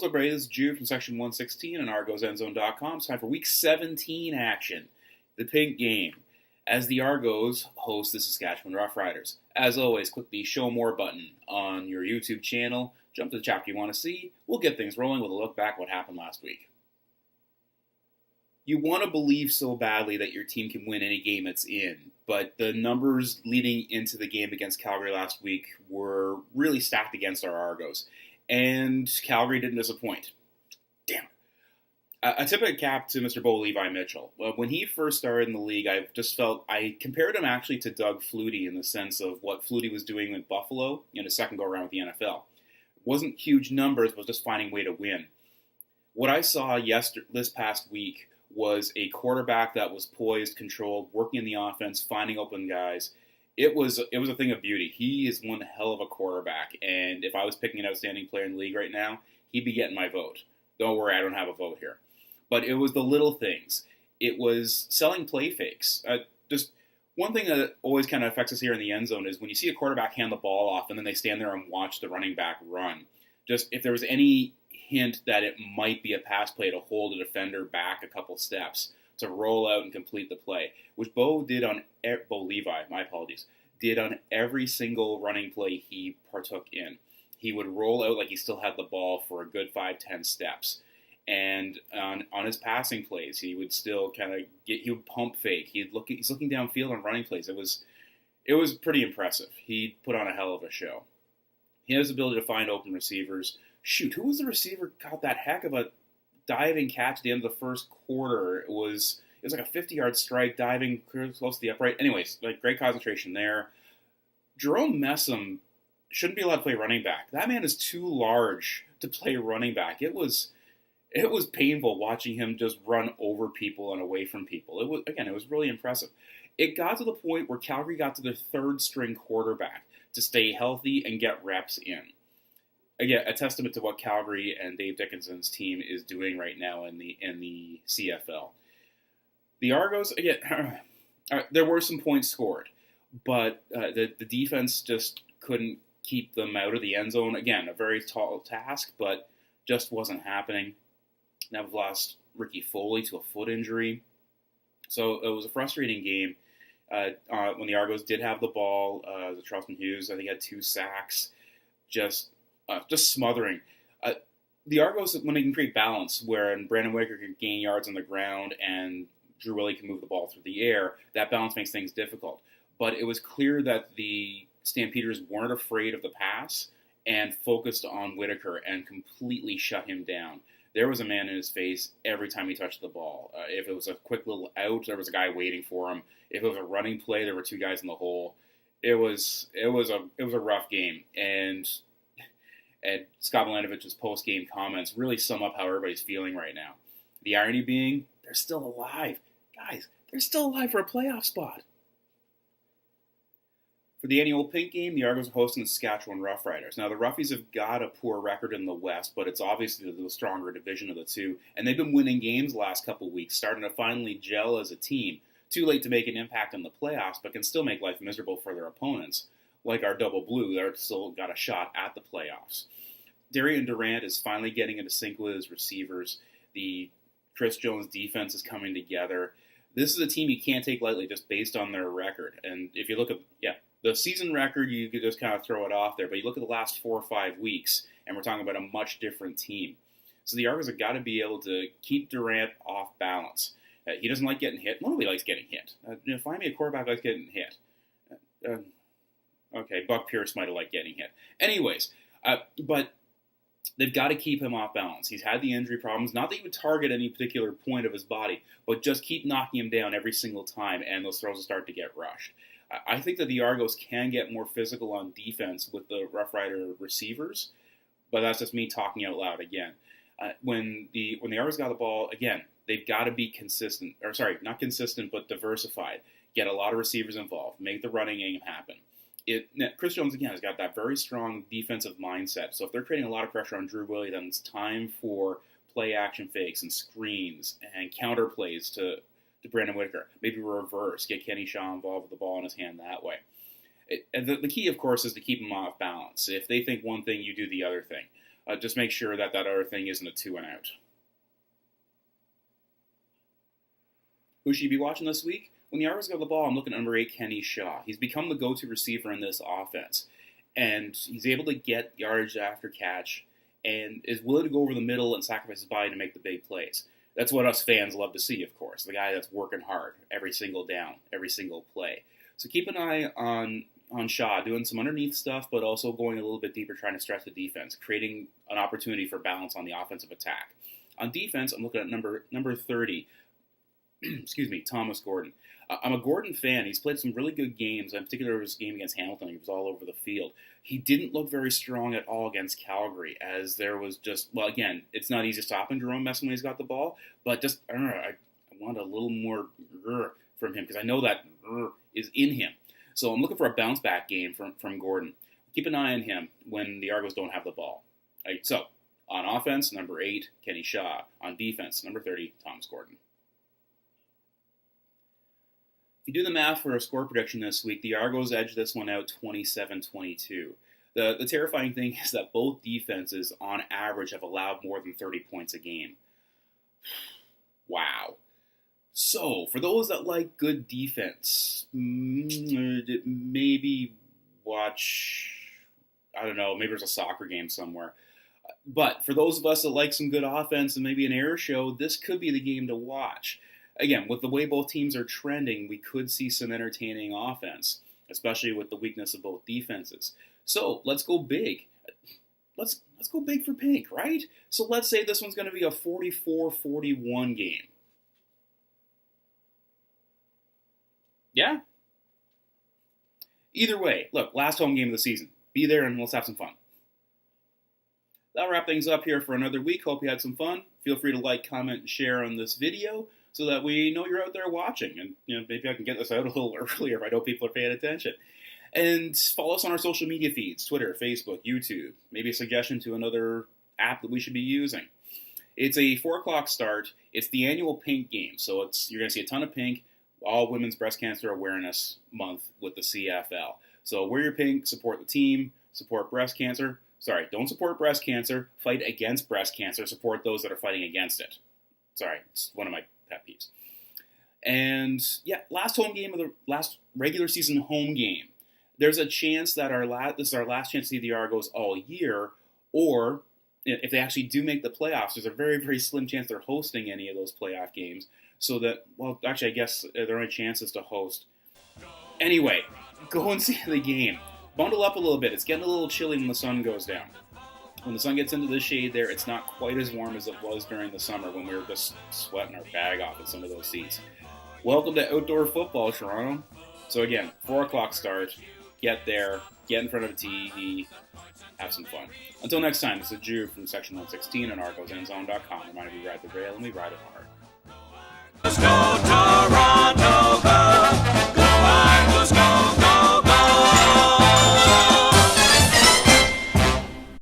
What's up, everybody? This is Jude from Section 116 on ArgosEndzone.com. It's time for Week 17 action, the Pink game, as the Argos host the Saskatchewan Roughriders. As always, click the Show More button on your YouTube channel, jump to the chapter you want to see. We'll get things rolling with a look back at what happened last week. You want to believe so badly that your team can win any game it's in, but the numbers leading into the game against Calgary last week were really stacked against our Argos. And Calgary didn't disappoint. Damn. I tip a cap to Mr. Bo Levi Mitchell. When he first started in the league, I compared him actually to Doug Flutie in the sense of what Flutie was doing with Buffalo in his second go-around with the NFL. It wasn't huge numbers, but just finding a way to win. What I saw this past week was a quarterback that was poised, controlled, working in the offense, finding open guys. It was a thing of beauty. He is one hell of a quarterback, and if I was picking an outstanding player in the league right now, he'd be getting my vote. Don't worry, I don't have a vote here. But it was the little things. It was selling play fakes. Just one thing that always kind of affects us here in the end zone is when you see a quarterback hand the ball off and then they stand there and watch the running back run. Just if there was any hint that it might be a pass play to hold a defender back a couple steps, to roll out and complete the play, which Bo Levi, my apologies, did on every single running play he partook in. He would roll out like he still had the ball for a good 5-10 steps. And on his passing plays, he would still he would pump fake. He's looking downfield on running plays. It was pretty impressive. He put on a hell of a show. He has the ability to find open receivers. Shoot, who was the receiver caught that heck of a diving catch at the end of the first quarter? It was like a 50-yard strike, diving close to the upright. Anyways, great concentration there. Jerome Messam shouldn't be allowed to play running back. That man is too large to play running back. It was painful watching him just run over people and away from people. It was really impressive. It got to the point where Calgary got to their third-string quarterback to stay healthy and get reps in. Again, a testament to what Calgary and Dave Dickinson's team is doing right now in the CFL. The Argos, again, there were some points scored, but the defense just couldn't keep them out of the end zone. Again, a very tall task, but just wasn't happening. Now we've lost Ricky Foley to a foot injury. So it was a frustrating game. When the Argos did have the ball, the Charleston Hughes, I think, had 2 sacks, just smothering. The Argos, when they can create balance, where Brandon Whitaker can gain yards on the ground and Drew Willie can move the ball through the air, that balance makes things difficult. But it was clear that the Stampeders weren't afraid of the pass and focused on Whitaker and completely shut him down. There was a man in his face every time he touched the ball. If it was a quick little out, there was a guy waiting for him. If it was a running play, there were 2 guys in the hole. It was a rough game, and Scott Milanovich's post-game comments really sum up how everybody's feeling right now. The irony being, they're still alive. Guys, they're still alive for a playoff spot. For the annual Pink game, the Argos are hosting the Saskatchewan Roughriders. Now, the Roughies have got a poor record in the West, but it's obviously the stronger division of the two, and they've been winning games the last couple of weeks, starting to finally gel as a team. Too late to make an impact in the playoffs, but can still make life miserable for their opponents. Like our Double Blue, they're still got a shot at the playoffs. Darian Durant is finally getting into sync with his receivers. The Chris Jones defense is coming together. This is a team you can't take lightly just based on their record. And if you look at, the season record, you could just kind of throw it off there. But you look at the last 4 or 5 weeks, and we're talking about a much different team. So the Argos have got to be able to keep Durant off balance. He doesn't like getting hit. Nobody likes getting hit. Find me a quarterback who likes getting hit. Okay, Buck Pierce might have liked getting hit. Anyways, but they've got to keep him off balance. He's had the injury problems. Not that he would target any particular point of his body, but just keep knocking him down every single time, and those throws will start to get rushed. I think that the Argos can get more physical on defense with the Rough Rider receivers, but that's just me talking out loud again. When the Argos got the ball, again, they've got to be consistent. Or sorry, not consistent, but diversified. Get a lot of receivers involved. Make the running game happen. Chris Jones, again, has got that very strong defensive mindset. So if they're creating a lot of pressure on Drew Willie, then it's time for play-action fakes and screens and counter plays to Brandon Whitaker. Maybe reverse, get Kenny Shaw involved with the ball in his hand that way. And the key, of course, is to keep him off balance. If they think one thing, you do the other thing. Just make sure that that other thing isn't a 2 and out. Who should you be watching this week? When the Argos got the ball, I'm looking at number 8, Kenny Shaw. He's become the go-to receiver in this offense. And he's able to get yardage after catch and is willing to go over the middle and sacrifice his body to make the big plays. That's what us fans love to see, of course. The guy that's working hard every single down, every single play. So keep an eye on Shaw doing some underneath stuff, but also going a little bit deeper, trying to stretch the defense, creating an opportunity for balance on the offensive attack. On defense, I'm looking at number 30, Thomas Gordon. I'm a Gordon fan. He's played some really good games, in particular his game against Hamilton. He was all over the field. He didn't look very strong at all against Calgary, as there was just, well, again, it's not easy stopping Jerome Messon when he's got the ball, but just, I don't know, I want a little more from him, because I know that is in him. So I'm looking for a bounce-back game from Gordon. Keep an eye on him when the Argos don't have the ball. Right, so, on offense, number 8, Kenny Shaw. On defense, number 30, Thomas Gordon. If you do the math for a score prediction this week, the Argos edged this one out 27-22. The terrifying thing is that both defenses, on average, have allowed more than 30 points a game. Wow. So, for those that like good defense, maybe watch, I don't know, maybe there's a soccer game somewhere. But for those of us that like some good offense and maybe an air show, this could be the game to watch. Again, with the way both teams are trending, we could see some entertaining offense, especially with the weakness of both defenses. So, let's go big. Let's go big for Pink, right? So let's say this one's going to be a 44-41 game. Yeah? Either way, look, last home game of the season. Be there and let's have some fun. That'll wrap things up here for another week. Hope you had some fun. Feel free to like, comment, and share on this video so that we know you're out there watching. And maybe I can get this out a little earlier if I know people are paying attention. And follow us on our social media feeds, Twitter, Facebook, YouTube. Maybe a suggestion to another app that we should be using. It's a 4 o'clock start. It's the annual Pink game. So you're going to see a ton of Pink. All Women's Breast Cancer Awareness Month with the CFL. So wear your pink, support the team, support breast cancer. Sorry, don't support breast cancer, fight against breast cancer, support those that are fighting against it. Sorry, it's one of my pet peeves. And yeah, last regular season home game. There's a chance that this is our last chance to see the Argos all year, or if they actually do make the playoffs, there's a very, very slim chance they're hosting any of those playoff games. So that, well, actually, I guess their only chance is to host. Anyway, go and see the game. Bundle up a little bit. It's getting a little chilly when the sun goes down. When the sun gets into the shade there, it's not quite as warm as it was during the summer when we were just sweating our bag off in some of those seats. Welcome to outdoor football, Toronto. So again, 4 o'clock start. Get there. Get in front of a TV. Have some fun. Until next time, this is Drew from Section 116 on ArgosEndzone.com. Reminding you, we ride the rail and we ride it hard. Let's go!